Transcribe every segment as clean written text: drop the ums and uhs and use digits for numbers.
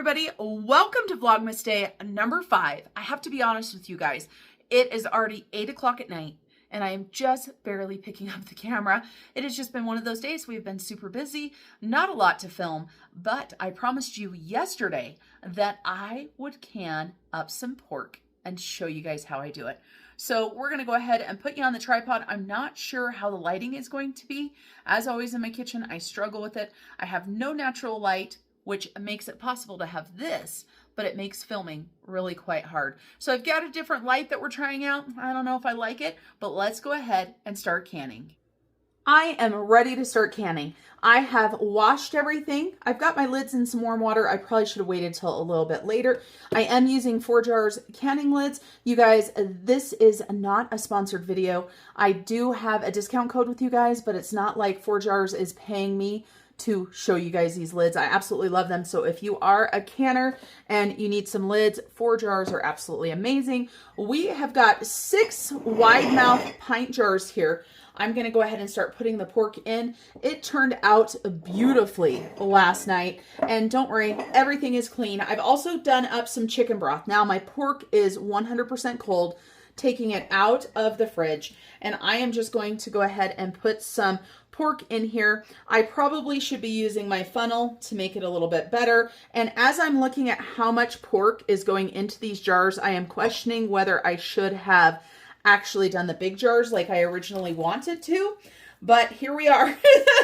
everybody, welcome to Vlogmas Day number 5. I have to be honest with you guys, it is already 8 o'clock at night and I am just barely picking up the camera. It has just been one of those days. We've been super busy, not a lot to film, but I promised you yesterday that I would can up some pork and show you guys how I do it. So we're gonna go ahead and put you on the tripod. I'm not sure how the lighting is going to be. As always in my kitchen, I struggle with it. I have no natural light, which makes it possible to have this, but it makes filming really quite hard. So I've got a different light that we're trying out. I don't know if I like it, but let's go ahead and start canning. I am ready to start canning. I have washed everything. I've got my lids in some warm water. I probably should have waited till a little bit later. I am using 4 Jars canning lids. You guys, this is not a sponsored video. I do have a discount code with you guys, but it's not like 4 Jars is paying me to show you guys these lids. I absolutely love them. So if you are a canner and you need some lids, 4 Jars are absolutely amazing. We have got 6 wide mouth pint jars here. I'm gonna go ahead and start putting the pork in. It turned out beautifully last night, and don't worry, everything is clean. I've also done up some chicken broth. Now my pork is 100% cold, taking it out of the fridge, and I am just going to go ahead and put some pork in here. I probably should be using my funnel to make it a little bit better. And as I'm looking at how much pork is going into these jars, I am questioning whether I should have actually done the big jars like I originally wanted to. But here we are.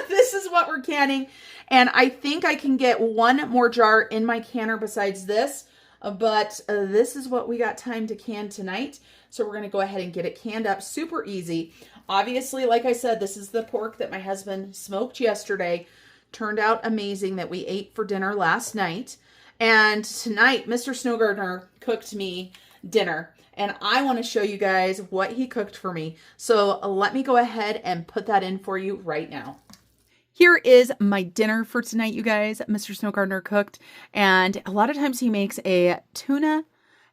This is what we're canning. And I think I can get 1 more jar in my canner besides this. But this is what we got time to can tonight. So we're going to go ahead and get it canned up super easy. Obviously, like I said, this is the pork that my husband smoked yesterday. Turned out amazing that we ate for dinner last night. And tonight, Mr. Snow Gardener cooked me dinner. And I want to show you guys what he cooked for me. So let me go ahead and put that in for you right now. Here is my dinner for tonight, you guys. Mr. Snow Gardener cooked. And a lot of times he makes a tuna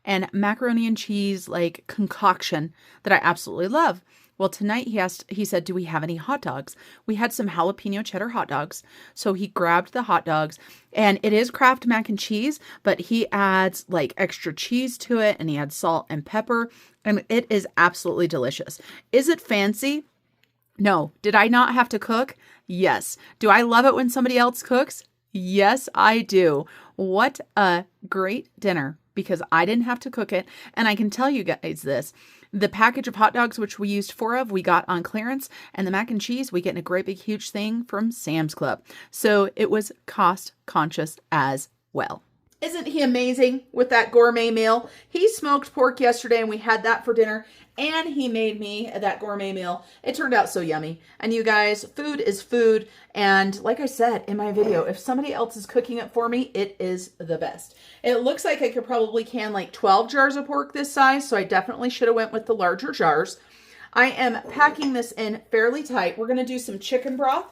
and macaroni and cheese like concoction that I absolutely love. Well, tonight he said, do we have any hot dogs? We had some jalapeno cheddar hot dogs. So he grabbed the hot dogs, and it is Kraft mac and cheese, but he adds like extra cheese to it, and he adds salt and pepper, and it is absolutely delicious. Is it fancy? No. Did I not have to cook? Yes. Do I love it when somebody else cooks? Yes, I do. What a great dinner, because I didn't have to cook it. And I can tell you guys this, the package of hot dogs, which we used 4 of, we got on clearance, and the mac and cheese, we get in a great big huge thing from Sam's Club. So it was cost conscious as well. Isn't he amazing with that gourmet meal? He smoked pork yesterday and we had that for dinner, and he made me that gourmet meal. It turned out so yummy. And you guys, food is food. And like I said in my video, if somebody else is cooking it for me, it is the best. It looks like I could probably can like 12 jars of pork this size, so I definitely should have went with the larger jars. I am packing this in fairly tight. We're gonna do some chicken broth.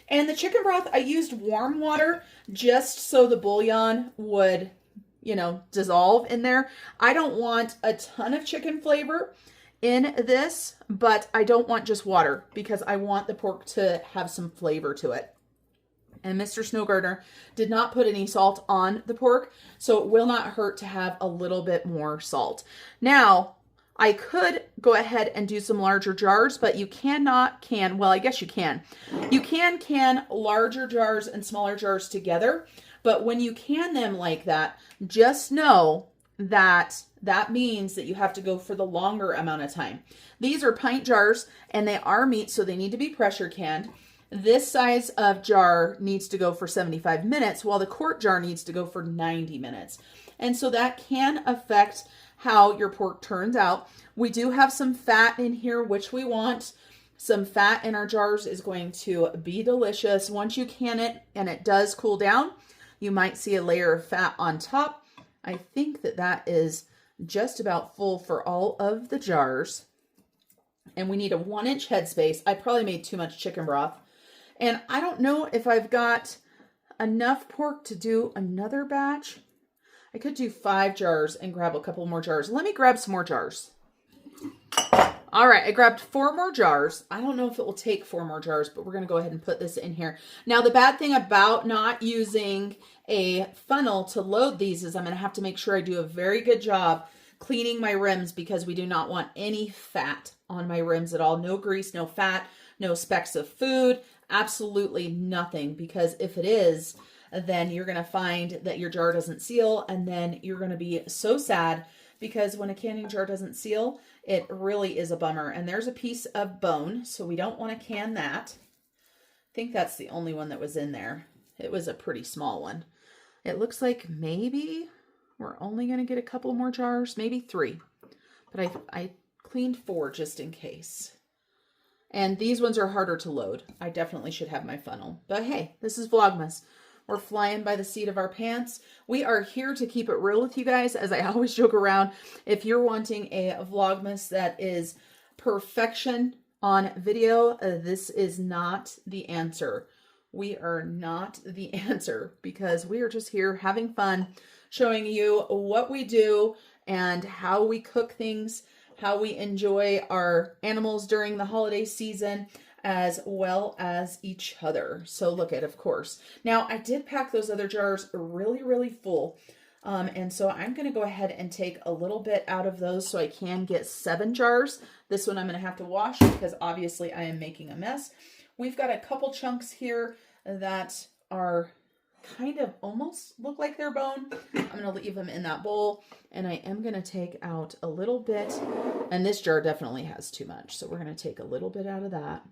And the chicken broth, I used warm water just so the bouillon would, you know, dissolve in there. I don't want a ton of chicken flavor in this, but I don't want just water because I want the pork to have some flavor to it. And Mr. Snow Gardener did not put any salt on the pork, so it will not hurt to have a little bit more salt. Now, I could go ahead and do some larger jars, but you cannot can, well, I guess you can. You can larger jars and smaller jars together, but when you can them like that, just know that that means that you have to go for the longer amount of time. These are pint jars, and they are meat, so they need to be pressure canned. This size of jar needs to go for 75 minutes, while the quart jar needs to go for 90 minutes. And so that can affect how your pork turns out. We do have some fat in here, which we want. Some fat in our jars is going to be delicious. Once you can it and it does cool down, you might see a layer of fat on top. I think that that is just about full for all of the jars. And we need a 1-inch headspace. I probably made too much chicken broth. And I don't know if I've got enough pork to do another batch. I could do 5 jars and grab a couple more jars. Let me grab some more jars. All right, I grabbed 4 more jars. I don't know if it will take 4 more jars, but we're going to go ahead and put this in here. Now, the bad thing about not using a funnel to load these is I'm going to have to make sure I do a very good job cleaning my rims because we do not want any fat on my rims at all. No grease, no fat, no specks of food, absolutely nothing. Because if it is, then you're going to find that your jar doesn't seal, and then you're going to be so sad because when a canning jar doesn't seal, it really is a bummer. And there's a piece of bone, so we don't want to can that. I think that's the only one that was in there. It was a pretty small one. It looks like maybe we're only going to get a couple more jars, maybe 3. But I cleaned 4 just in case. And these ones are harder to load. I definitely should have my funnel. But hey, this is Vlogmas. We're flying by the seat of our pants. We are here to keep it real with you guys. As I always joke around, if you're wanting a Vlogmas that is perfection on video, this is not the answer. We are not the answer because we are just here having fun, showing you what we do and how we cook things, how we enjoy our animals during the holiday season, as well as each other. So look at, of course. Now, I did pack those other jars really, really full. And so I'm going to go ahead and take a little bit out of those so I can get 7 jars. This one I'm going to have to wash because obviously I am making a mess. We've got a couple chunks here that are kind of almost look like they're bone. I'm going to leave them in that bowl, and I am going to take out a little bit. And this jar definitely has too much, so we're going to take a little bit out of that.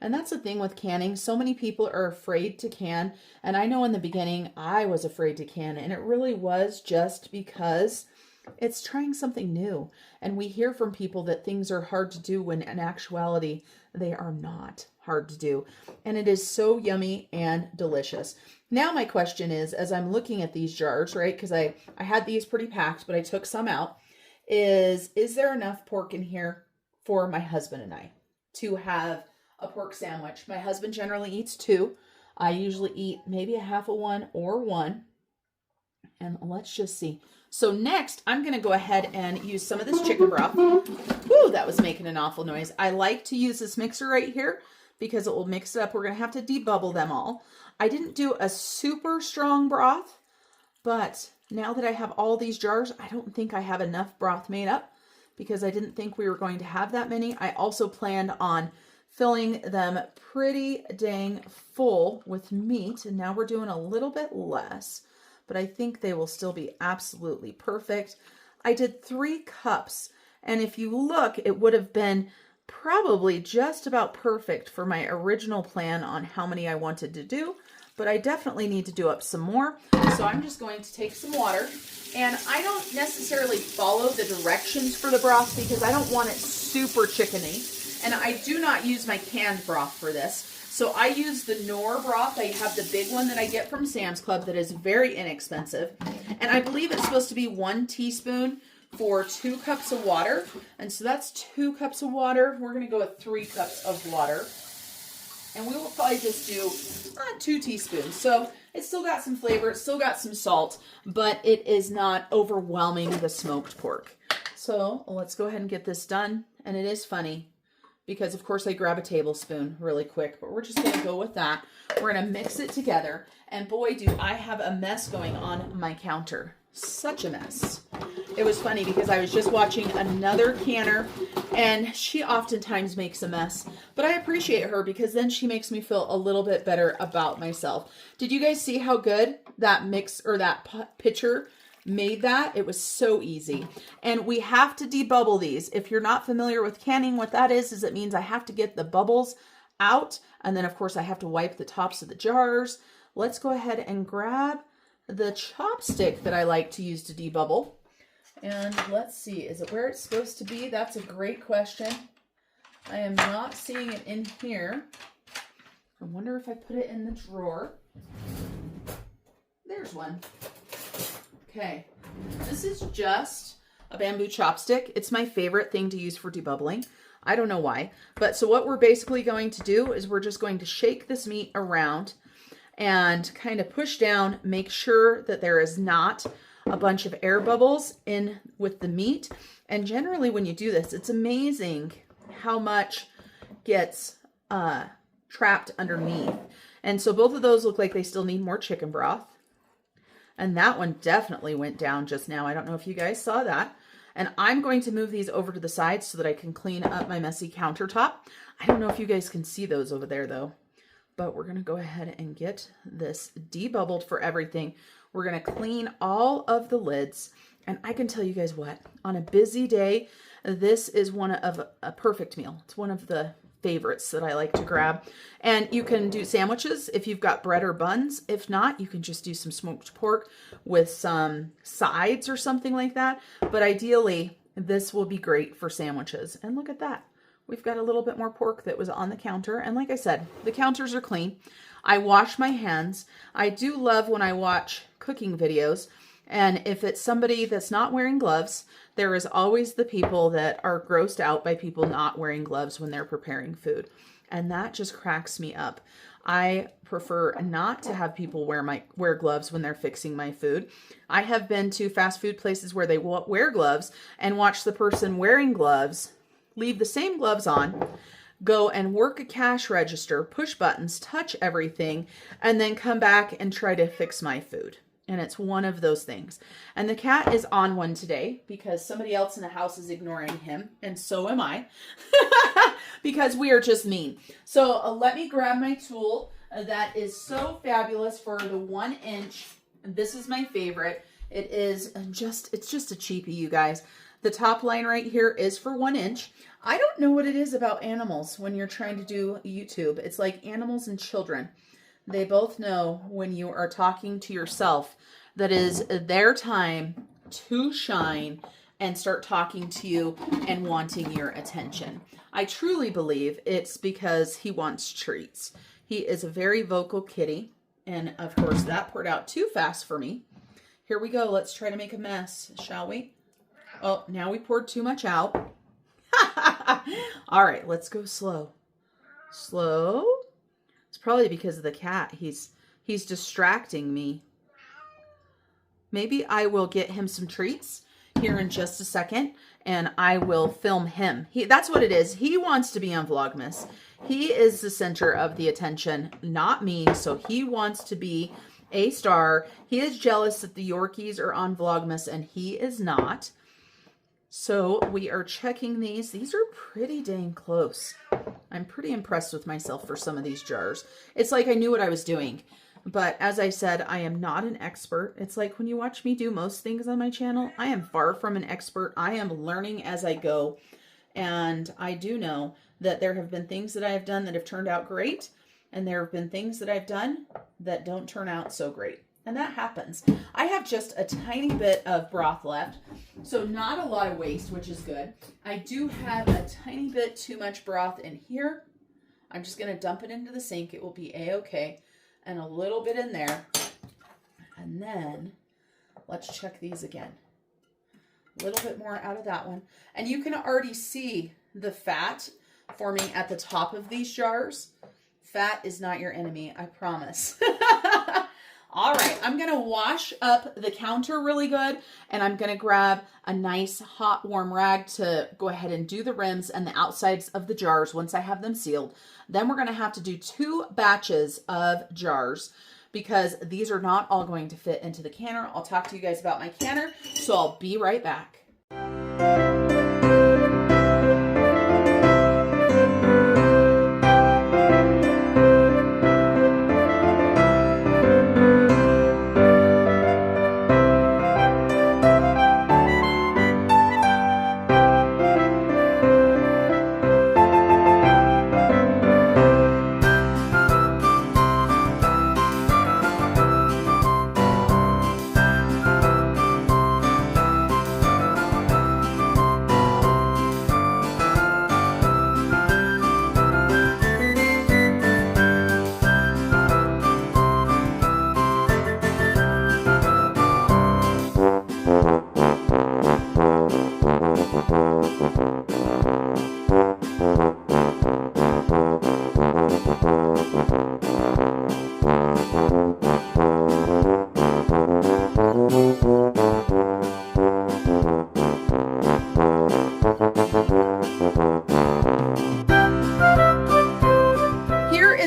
And that's the thing with canning. So many people are afraid to can. And I know in the beginning, I was afraid to can. And it really was just because it's trying something new. And we hear from people that things are hard to do when in actuality, they are not hard to do. And it is so yummy and delicious. Now my question is, as I'm looking at these jars, right, because I had these pretty packed, but I took some out, is there enough pork in here for my husband and I to have a pork sandwich? My husband generally eats 2. I usually eat maybe a half of one or one. And let's just see. So next, I'm going to go ahead and use some of this chicken broth. Woo, that was making an awful noise. I like to use this mixer right here because it will mix it up. We're going to have to debubble them all. I didn't do a super strong broth, but now that I have all these jars, I don't think I have enough broth made up because I didn't think we were going to have that many. I also planned on filling them pretty dang full with meat, and now we're doing a little bit less, but I think they will still be absolutely perfect. I did 3 cups, and if you look, it would have been probably just about perfect for my original plan on how many I wanted to do, but I definitely need to do up some more. So I'm just going to take some water, and I don't necessarily follow the directions for the broth because I don't want it super chickeny. And I do not use my canned broth for this. So I use the Knorr broth. I have the big one that I get from Sam's Club that is very inexpensive. And I believe it's supposed to be 1 teaspoon for 2 cups of water. And so that's 2 cups of water. We're going to go with 3 cups of water. And we will probably just do 2 teaspoons. So it's still got some flavor. It's still got some salt. But it is not overwhelming the smoked pork. So let's go ahead and get this done. And it is funny, because of course I grab a tablespoon really quick, but we're just going to go with that. We're going to mix it together, and boy, do I have a mess going on my counter. Such a mess. It was funny because I was just watching another canner, and she oftentimes makes a mess, but I appreciate her because then she makes me feel a little bit better about myself. Did you guys see how good that mix or that pitcher made that? It was so easy. And we have to debubble these. If you're not familiar with canning, what that is it means I have to get the bubbles out, and then of course I have to wipe the tops of the jars. Let's go ahead and grab the chopstick that I like to use to debubble, and let's see, is it where it's supposed to be? That's a great question. I am not seeing it in here. I wonder if I put it in the drawer. There's one. Okay, this is just a bamboo chopstick. It's my favorite thing to use for debubbling. I don't know why, but so what we're basically going to do is we're just going to shake this meat around and kind of push down, make sure that there is not a bunch of air bubbles in with the meat. And generally when you do this, it's amazing how much gets trapped underneath. And so both of those look like they still need more chicken broth. And that one definitely went down just now. I don't know if you guys saw that. And I'm going to move these over to the side so that I can clean up my messy countertop. I don't know if you guys can see those over there though. But we're going to go ahead and get this debubbled for everything. We're going to clean all of the lids. And I can tell you guys what, on a busy day, this is one of a perfect meal. It's one of the favorites that I like to grab. And you can do sandwiches if you've got bread or buns. If not, you can just do some smoked pork with some sides or something like that. But ideally, this will be great for sandwiches. And look at that. We've got a little bit more pork that was on the counter. And like I said, the counters are clean. I wash my hands. I do love when I watch cooking videos. And if it's somebody that's not wearing gloves, there is always the people that are grossed out by people not wearing gloves when they're preparing food. And that just cracks me up. I prefer not to have people wear gloves when they're fixing my food. I have been to fast food places where they wear gloves and watch the person wearing gloves leave the same gloves on, go and work a cash register, push buttons, touch everything, and then come back and try to fix my food. And it's one of those things. And the cat is on one today because somebody else in the house is ignoring him. And so am I. Because we are just mean. So let me grab my tool that is so fabulous for the 1 inch. This is my favorite. It's just a cheapie, you guys. The top line right here is for 1 inch. I don't know what it is about animals when you're trying to do YouTube. It's like animals and children. They both know when you are talking to yourself that is their time to shine and start talking to you and wanting your attention. I truly believe it's because he wants treats. He is a very vocal kitty. And of course that poured out too fast for me. Here we go. Let's try to make a mess, shall we? Oh, now we poured too much out. All right, let's go slow. Slow. It's probably because of the cat. He's distracting me. Maybe I will get him some treats here in just a second and I will film him. That's what it is. He wants to be on Vlogmas. He is the center of the attention, not me. So he wants to be a star. He is jealous that the Yorkies are on Vlogmas and he is not. So we are checking these. These are pretty dang close. I'm pretty impressed with myself for some of these jars. It's like I knew what I was doing. But as I said, I am not an expert. It's like when you watch me do most things on my channel, I am far from an expert. I am learning as I go. And I do know that there have been things that I have done that have turned out great. And there have been things that I've done that don't turn out so great. And that happens. I have just a tiny bit of broth left. So not a lot of waste, which is good. I do have a tiny bit too much broth in here. I'm just going to dump it into the sink. It will be a-okay. And a little bit in there. And then let's check these again. A little bit more out of that one. And you can already see the fat forming at the top of these jars. Fat is not your enemy, I promise. All right, I'm going to wash up the counter really good, and I'm going to grab a nice hot warm rag to go ahead and do the rims and the outsides of the jars once I have them sealed. Then we're going to have to do 2 batches of jars because these are not all going to fit into the canner. I'll talk to you guys about my canner, so I'll be right back.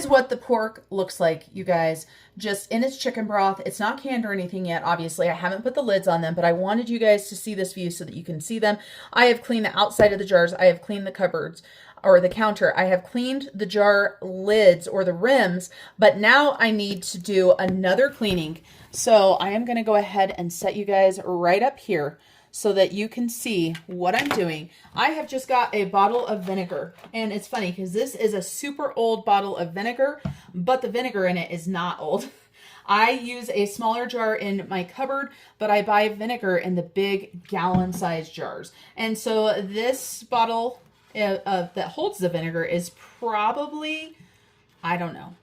is what the pork looks like, you guys, just in its chicken broth. It's not canned or anything yet, obviously. I haven't put the lids on them, but I wanted you guys to see this view so that you can see them. I have cleaned the outside of the jars. I have cleaned the cupboards or the counter. I have cleaned the jar lids or the rims, but now I need to do another cleaning. So I am going to go ahead and set you guys right up here so that you can see what I'm doing. I have just got a bottle of vinegar, and it's funny because this is a super old bottle of vinegar, but the vinegar in it is not old. I use a smaller jar in my cupboard, but I buy vinegar in the big gallon-sized jars. And so this bottle that holds the vinegar is probably, I don't know,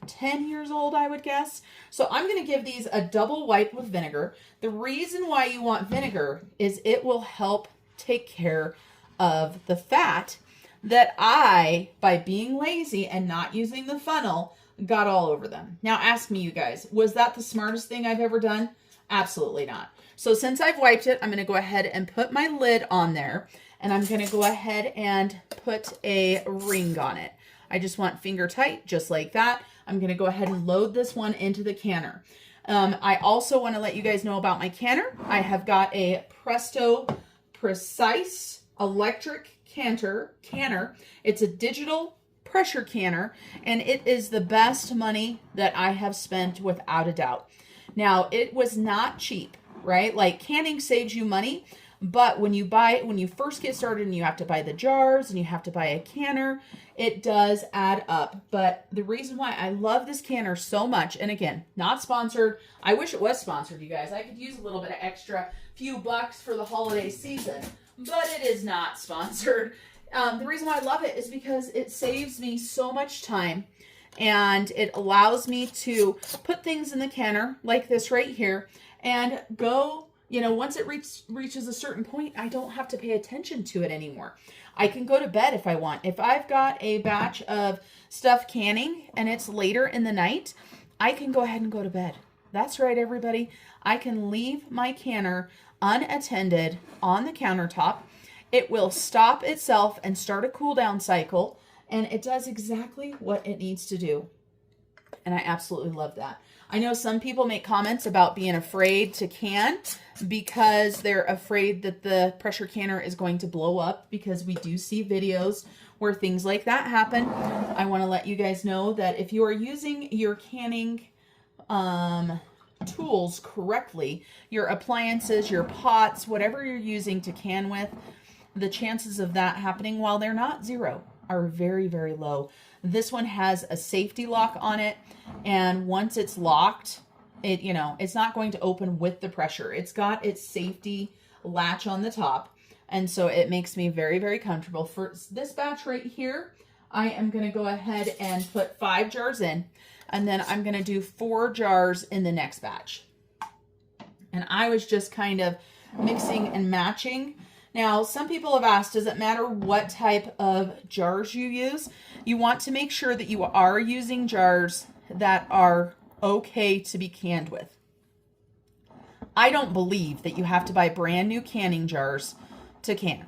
10 years old, I would guess. So I'm going to give these a double wipe with vinegar. The reason why you want vinegar is it will help take care of the fat that I, by being lazy and not using the funnel, got all over them. Now ask me, you guys, was that the smartest thing I've ever done? Absolutely not. So since I've wiped it, I'm going to go ahead and put my lid on there, and I'm going to go ahead and put a ring on it. I just want finger tight, just like that. I'm going to go ahead and load this one into the canner. I also want to let you guys know about my canner. I have got a Presto Precise electric canner. It's a digital pressure canner, and it is the best money that I have spent without a doubt. Now, it was not cheap, right? Like, canning saves you money, but when you first get started and you have to buy the jars and you have to buy a canner, it does add up. But the reason why I love this canner so much, and again, not sponsored. I wish it was sponsored, you guys. I could use a little bit of extra few bucks for the holiday season, but it is not sponsored. The reason why I love it is because it saves me so much time, and it allows me to put things in the canner like this right here and go, you know, once it reaches a certain point, I don't have to pay attention to it anymore. I can go to bed if I want. If I've got a batch of stuff canning and it's later in the night, I can go ahead and go to bed. That's right, everybody. I can leave my canner unattended on the countertop. It will stop itself and start a cool down cycle, and it does exactly what it needs to do. And I absolutely love that. I know some people make comments about being afraid to can because they're afraid that the pressure canner is going to blow up, because we do see videos where things like that happen. I want to let you guys know that if you are using your canning tools correctly, your appliances, your pots, whatever you're using to can with, the chances of that happening, while they're not zero, are very, very low. This one has a safety lock on it, and once it's locked, it's not going to open with the pressure. It's got its safety latch on the top, and so it makes me very, very comfortable. For this batch right here, I am going to go ahead and put 5 jars in, and then I'm going to do 4 jars in the next batch. And I was just kind of mixing and matching. Now, some people have asked, does it matter what type of jars you use? You want to make sure that you are using jars that are okay to be canned with. I don't believe that you have to buy brand new canning jars to can.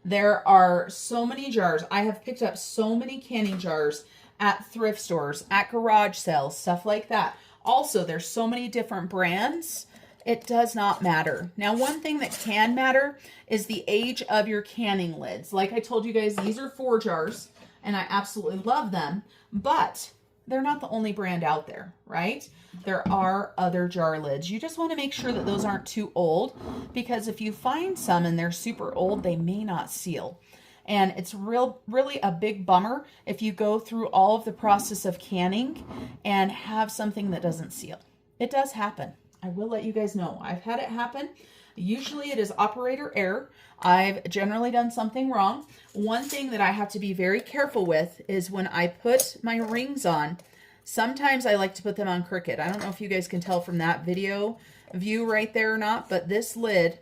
There are so many jars. I have picked up so many canning jars at thrift stores, at garage sales, stuff like that. Also, there's so many different brands. It does not matter. Now, one thing that can matter is the age of your canning lids. Like I told you guys, these are 4 jars, and I absolutely love them, but they're not the only brand out there, right? There are other jar lids. You just want to make sure that those aren't too old, because if you find some and they're super old, they may not seal. And it's really a big bummer if you go through all of the process of canning and have something that doesn't seal. It does happen. I will let you guys know. I've had it happen. Usually it is operator error. I've generally done something wrong. One thing that I have to be very careful with is when I put my rings on, sometimes I like to put them on crooked. I don't know if you guys can tell from that video view right there or not, but this lid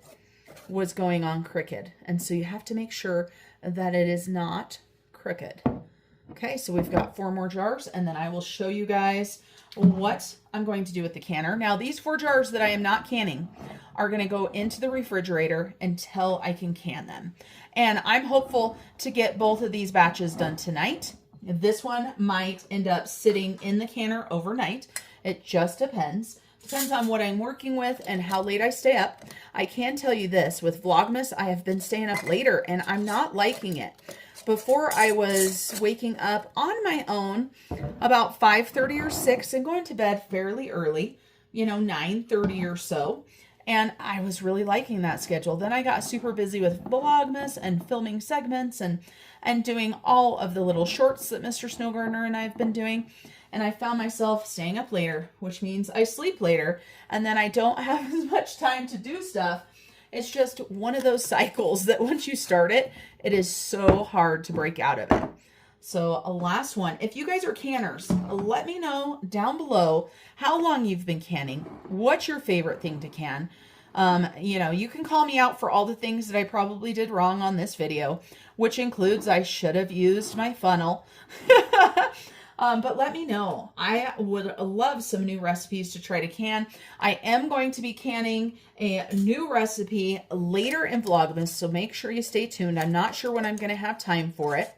was going on crooked. And so you have to make sure that it is not crooked. Okay, so we've got 4 more jars, and then I will show you guys what I'm going to do with the canner. Now, these 4 jars that I am not canning are going to go into the refrigerator until I can can them. And I'm hopeful to get both of these batches done tonight. This one might end up sitting in the canner overnight. It just depends. Depends on what I'm working with and how late I stay up. I can tell you this, with Vlogmas, I have been staying up later and I'm not liking it. Before I was waking up on my own about 5:30 or 6 and going to bed fairly early, 9:30 or so. And I was really liking that schedule. Then I got super busy with Vlogmas and filming segments and doing all of the little shorts that Mr. Snowgardener and I have been doing. And I found myself staying up later, which means I sleep later. And then I don't have as much time to do stuff. It's just one of those cycles that once you start it, it is so hard to break out of it. So a last one. If you guys are canners, let me know down below how long you've been canning. What's your favorite thing to can? You can call me out for all the things that I probably did wrong on this video, which includes I should have used my funnel. But let me know. I would love some new recipes to try to can. I am going to be canning a new recipe later in Vlogmas, so make sure you stay tuned. I'm not sure when I'm going to have time for it,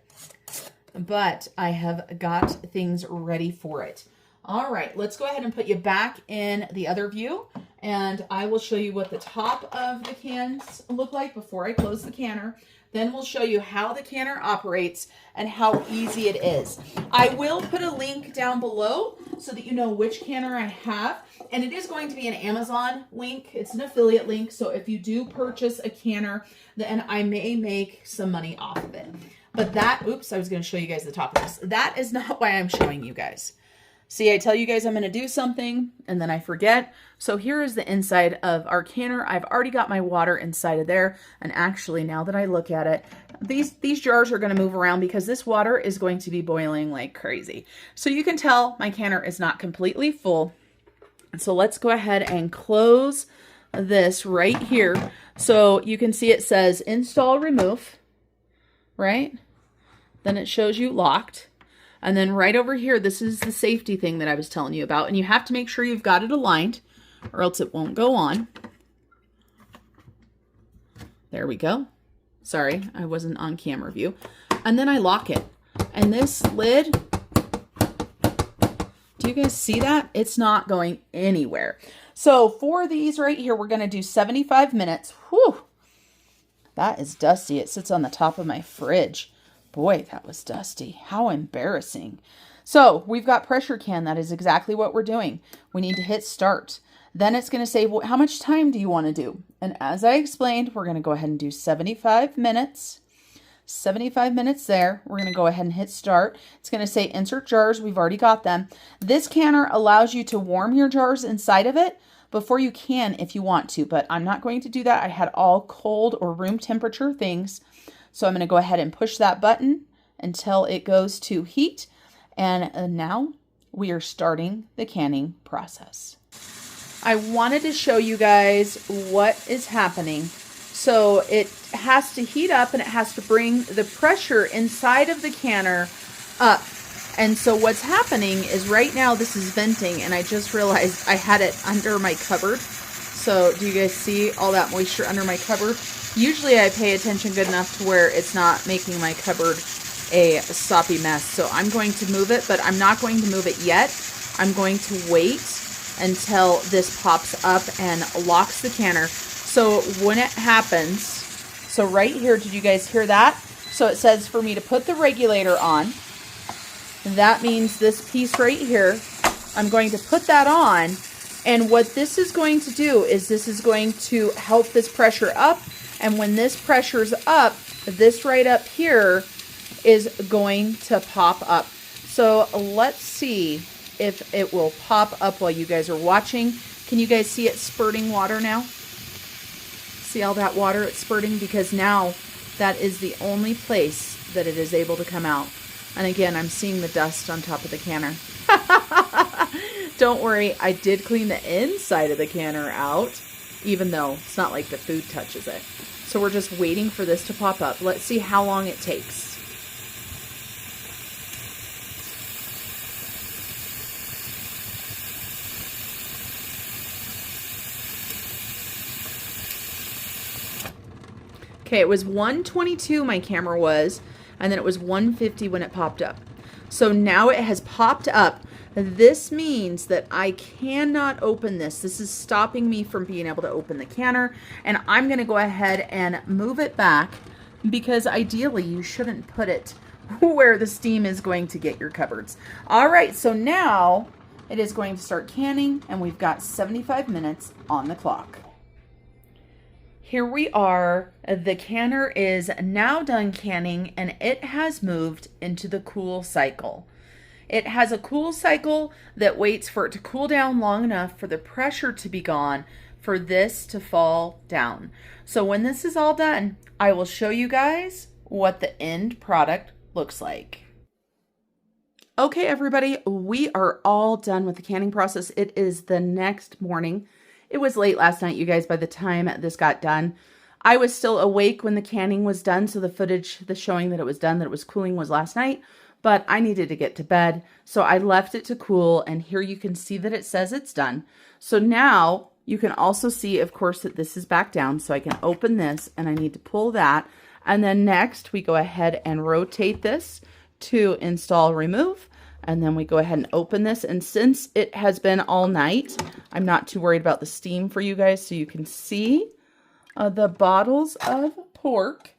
but I have got things ready for it. All right, let's go ahead and put you back in the other view, and I will show you what the top of the cans look like before I close the canner. Then we'll show you how the canner operates and how easy it is. I will put a link down below so that you know which canner I have, and it is going to be an Amazon link. It's an affiliate link, so if you do purchase a canner, then I may make some money off of it. But oops, I was going to show you guys the top of this. That is not why I'm showing you guys. See, I tell you guys I'm going to do something, and then I forget. So here is the inside of our canner. I've already got my water inside of there. And actually, now that I look at it, these jars are going to move around because this water is going to be boiling like crazy. So you can tell my canner is not completely full. So let's go ahead and close this right here. So you can see it says install remove, right? Then it shows you locked. And then right over here, this is the safety thing that I was telling you about. And you have to make sure you've got it aligned or else it won't go on. There we go. Sorry, I wasn't on camera view. And then I lock it. And this lid, do you guys see that? It's not going anywhere. So for these right here, we're going to do 75 minutes. Whew, that is dusty. It sits on the top of my fridge. Boy, that was dusty. How embarrassing. So we've got pressure can. That is exactly what we're doing. We need to hit start. Then it's going to say, well, how much time do you want to do? And as I explained, we're going to go ahead and do 75 minutes. 75 minutes there. We're going to go ahead and hit start. It's going to say insert jars. We've already got them. This canner allows you to warm your jars inside of it before you can if you want to, but I'm not going to do that. I had all cold or room temperature things. So I'm going to go ahead and push that button until it goes to heat. And now we are starting the canning process. I wanted to show you guys what is happening. So it has to heat up and it has to bring the pressure inside of the canner up. And so what's happening is right now this is venting, and I just realized I had it under my cupboard. So do you guys see all that moisture under my cupboard? Usually I pay attention good enough to where it's not making my cupboard a soppy mess. So I'm going to move it, but I'm not going to move it yet. I'm going to wait until this pops up and locks the canner. So when it happens, so right here, did you guys hear that? So it says for me to put the regulator on. That means this piece right here, I'm going to put that on. And what this is going to do is this is going to help this pressure up. And when this pressure's up, this right up here is going to pop up. So let's see if it will pop up while you guys are watching. Can you guys see it spurting water now? See all that water it's spurting? Because now that is the only place that it is able to come out. And again, I'm seeing the dust on top of the canner. Don't worry, I did clean the inside of the canner out, even though it's not like the food touches it. So we're just waiting for this to pop up. Let's see how long it takes. Okay, it was 122 my camera was, and then it was 150 when it popped up. So now it has popped up. This means that I cannot open this. This is stopping me from being able to open the canner, and I'm going to go ahead and move it back because ideally you shouldn't put it where the steam is going to get your cupboards. All right, so now it is going to start canning, and we've got 75 minutes on the clock. Here we are. The canner is now done canning, and it has moved into the cool cycle. It has a cool cycle that waits for it to cool down long enough for the pressure to be gone for this to fall down. So when this is all done, I will show you guys what the end product looks like. Okay, everybody, we are all done with the canning process. It is the next morning. It was late last night, you guys, by the time this got done. I was still awake when the canning was done, so the footage, the showing that it was done, that it was cooling, was last night, but I needed to get to bed, so I left it to cool, and here you can see that it says it's done. So now you can also see, of course, that this is back down, so I can open this, and I need to pull that, and then next we go ahead and rotate this to install remove. And then we go ahead and open this. And since it has been all night, I'm not too worried about the steam for you guys. So you can see the bottles of pork.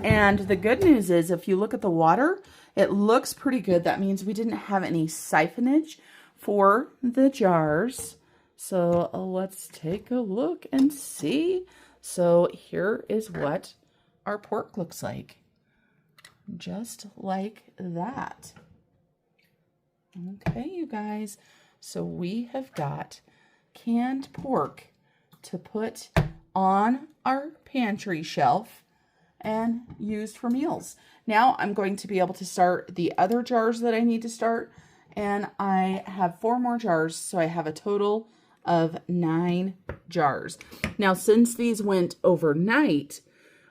And the good news is, if you look at the water, it looks pretty good. That means we didn't have any siphonage for the jars. So let's take a look and see. So here is what our pork looks like. Just like that. Okay, you guys, so we have got canned pork to put on our pantry shelf and used for meals. Now I'm going to be able to start the other jars that I need to start, and I have 4 more jars, so I have a total of 9 jars. Now, since these went overnight,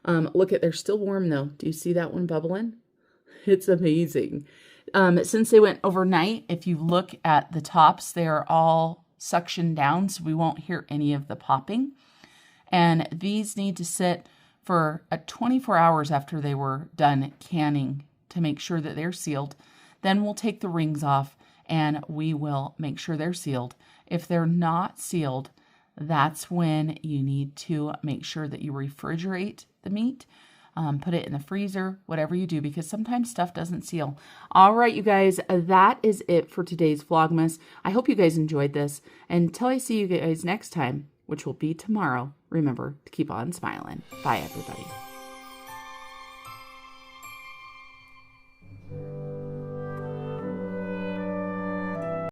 look at, they're still warm though. Do you see that one bubbling? It's amazing. Since they went overnight, if you look at the tops, they are all suctioned down, so we won't hear any of the popping. And these need to sit for 24 hours after they were done canning to make sure that they're sealed. Then we'll take the rings off and we will make sure they're sealed. If they're not sealed, that's when you need to make sure that you refrigerate the meat. Put it in the freezer, whatever you do, because sometimes stuff doesn't seal. All right, you guys, that is it for today's Vlogmas. I hope you guys enjoyed this. Until I see you guys next time, which will be tomorrow, remember to keep on smiling. Bye, everybody.